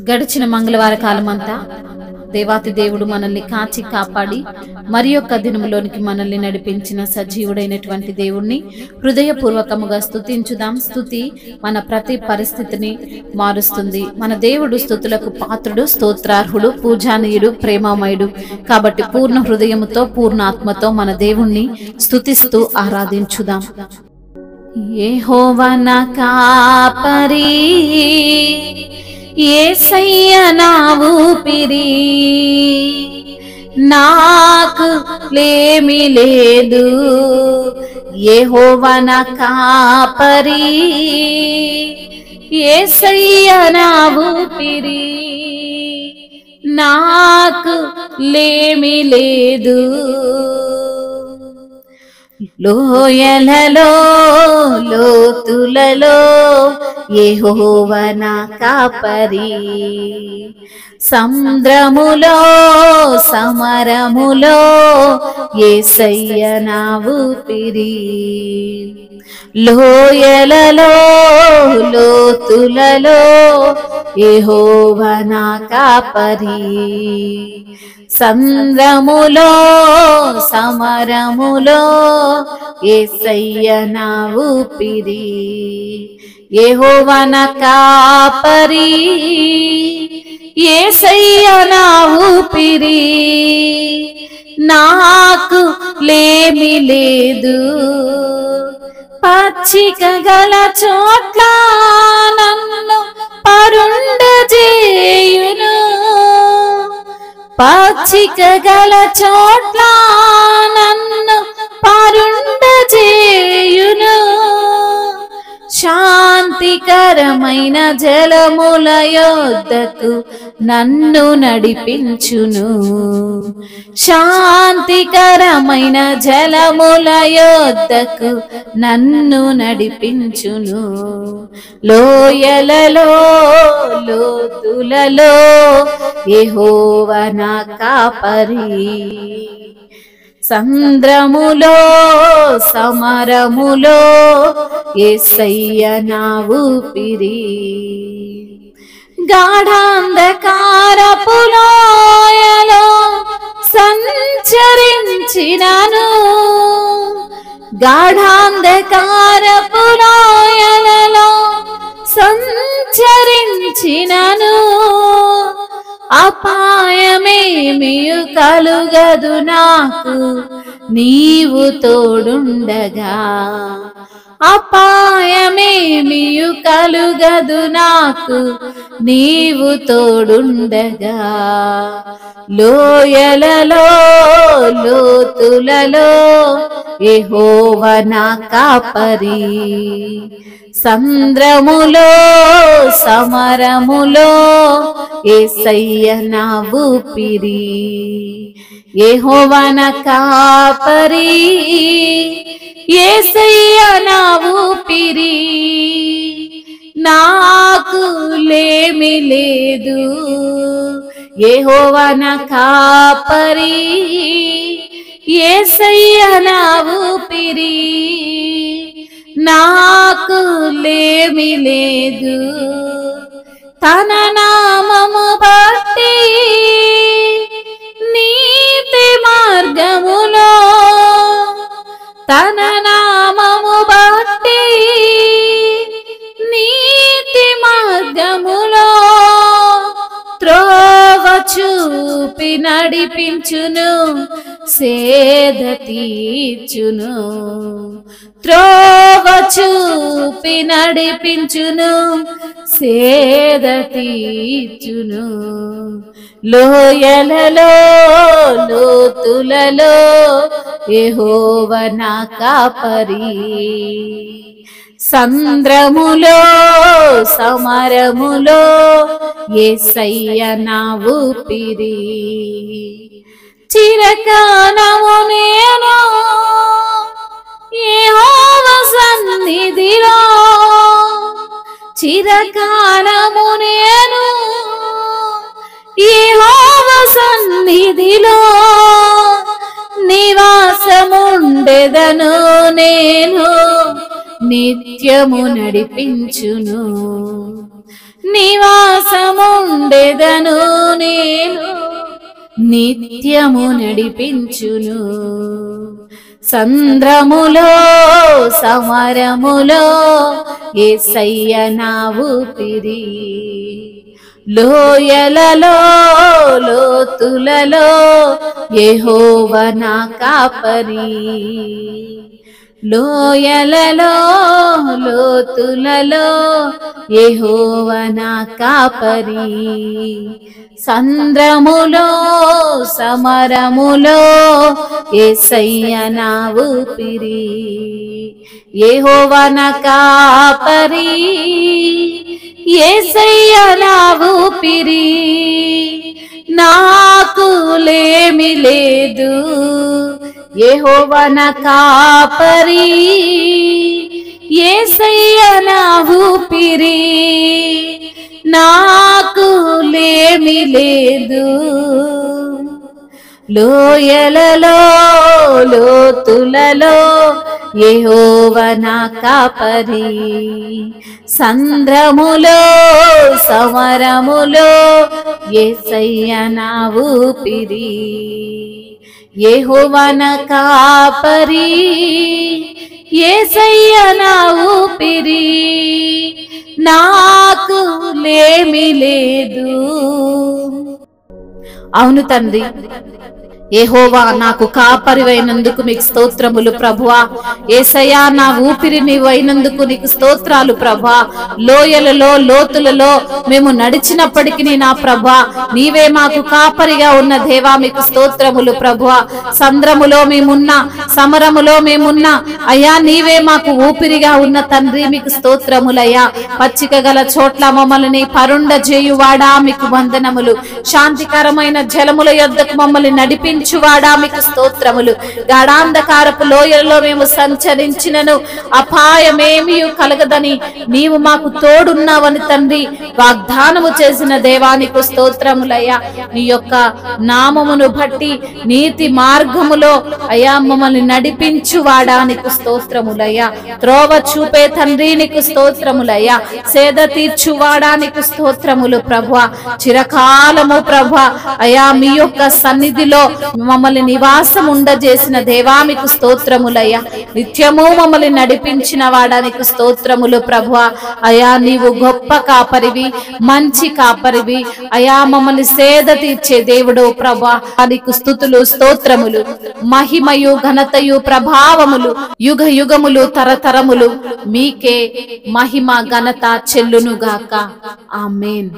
గడిచిన మంగళవార కాలమంతా దేవాతి దేవుడు మనల్ని కాచి కాపాడి మరి యొక్క దినములోనికి మనల్ని నడిపించిన సజీవుడైనటువంటి దేవుణ్ణి హృదయపూర్వకముగా స్తుతించుదాం. స్తుతి మన ప్రతి పరిస్థితిని మారుస్తుంది. మన దేవుడు స్తుతులకు పాత్రుడు, స్తోత్రార్హుడు, పూజానీయుడు, ప్రేమమయుడు. కాబట్టి పూర్ణ హృదయముతో పూర్ణ ఆత్మతో మన దేవుణ్ణి స్తుతిస్తూ ఆరాధించుదాం. యెహోవా నా కాపరి, యేసయ్య నా ఊపిరి, నాకు లేమి లేదు. యెహోవా నా కాపరి, యేసయ్య నా ఊపిరి, నాకు లేమి లేదు. లోయలలో లోతులలో యెహోవా నా కాపరి, సముద్రములో సమరములో యేసయ్య నా ఊపిరి. లోయలలో లోతులలో యెహోవా నా కాపరి, సముద్రములో సమరములో యేసయ్య నా ఊపిరి. యెహోవా నా కాపరి, యేసయ్య నా ఊపిరి, నాకు లేమి లేదు. పచ్చిక గల చోట్ల నన్ను పరుండజేయును, పచ్చిక గల చోట్ల నన్ను పరుండజేయును. శాంతికరమైన జలముల యొద్దకు నన్ను నడిపించును, శాంతికరమైన జలముల యొద్దకు నన్ను నడిపించును. లోయలలో లోతులలో యెహోవా నా కాపరి, సముద్రములో సమరములో యేసయ్య నా ఊపిరి. గాఢాంధకారపు లోయలో సంచరించినాను, గాఢాంధకారపు లోయలలో సంచరించినాను. అపాయమేమియు కలుగదు నాకు నీవు తోడుండగా, అపాయమేమియు కలుగదు నాకు నీవు తోడుండగా. లోయలలో లోతులలో యెహోవా నా కాపరి, సముద్రములో సమరములో యేసయ్య నా ఊపిరి. యెహోవా నా కాపరి, యేసయ్య నా ఊపిరి, నాకు లేమి లేదు. యెహోవా నా కాపరి, యేసయ్య నా ఊపిరి, నాకు లేమి లేదు. తన నామము బట్టి నీతి మార్గములో, తన నామము బట్టి నీతి మార్గములో త్రోవ చూపి నడిపించును, సేద తీర్చును. త్రోవ చూపి నడిపించును, సేద తీర్చును. లోయలలో లోతులలో యెహోవా నా కాపరి, సముద్రములో సమరములో యేసయ్య నా ఊపిరి. చిరకాలము నేను యెహోవా సన్నిధిలో, చిరకాలము నేను యెహోవా సన్నిధిలో నివాసముండెదను. నేను నిత్యము నడిపించును. నివాసముండెదను నేను, నిత్యము నడిపించును. సంద్రములో సమరములో యేసయ్య నా ఊపిరి, లోయలలో లోతులలో యెహోవా నా కాపరి, లోయలలో లోతులలో యెహోవా నా కాపరి. సంద్రములో సమరములో యేసయ్య నా ఊపిరి, యెహోవా నా కాపరి, యేసయ్య నా ఊపిరి. నాకు లేమి లేదు, యెహోవా నా కాపరి, యేసయ్య నా ఊపిరి. నాకు లేమి లేదు, లోయలలో లోతులలో యెహోవా నా కాపరి, సంద్రములో సమరములో యేసయ్య నా ఊపిరి, యెహోవా నా కాపరి, యేసయ్య నా ఊపిరి. నాకు లేమి లేదు. అవును తండ్రి, యెహోవా నాకు కాపరివైనందుకు మీకు స్తోత్రములు ప్రభువా. యేసయ్యా నా ఊపిరి నీవైనందుకు నీకు స్తోత్రాలు ప్రభువా. లోయలలో లోతులలో మేము నడిచినప్పటికీ నా ప్రభువా నీవే మాకు కాపరిగా ఉన్న దేవా మీకు స్తోత్రములు ప్రభువా. సంద్రములో మేమున్నా, సమరములో మేమున్నా అయ్యా నీవే మాకు ఊపిరిగా ఉన్న తండ్రి మీకు స్తోత్రములయ్యా. పచ్చిక గల చోట్ల మమ్మల్ని పరుండ చేయువాడా మీకు వందనములు. శాంతికరమైన జలముల యొద్దకు మమ్మల్ని నడిపించువాడా మీకు స్తోత్రములు. గాఢాంధకారపు లోయలలో మేము సంచరించినను అపాయమేమీ కలగదని నీవు మాకు తోడున్నావని తండ్రి వాగ్దానము చేసిన దేవానికి స్తోత్రములయ్యా. నీ యొక్క నామమును బట్టి నీతి మార్గములో అయ్యా మమ్మల్ని నడిపించువాడా నీకు స్తోత్రములయ్యా. త్రోవ చూపే తండ్రి నీకు స్తోత్రములయ్యా. సేద తీర్చువాడా నీకు స్తోత్రములు ప్రభువా. చిరకాలము ప్రభువా అయ్యా మీ యొక్క సన్నిధిలో మమ్మల్ని నివాసం ఉండజేసిన దేవా మీకు స్తోత్రములయ్యా. నిత్యము మమ్మల్ని నడిపించిన వాడానికి స్తోత్రములు ప్రభువా. అయా నీవు గొప్ప కాపరివి, మంచి కాపరివి అయా. మమ్మల్ని సేద తీర్చే దేవుడు ప్రభువా నీకు స్తుతులు స్తోత్రములు. మహిమయు ఘనతయు ప్రభావములు యుగ యుగములు తరతరములు మీకే మహిమ ఘనత చెల్లునుగాక. ఆమేన్.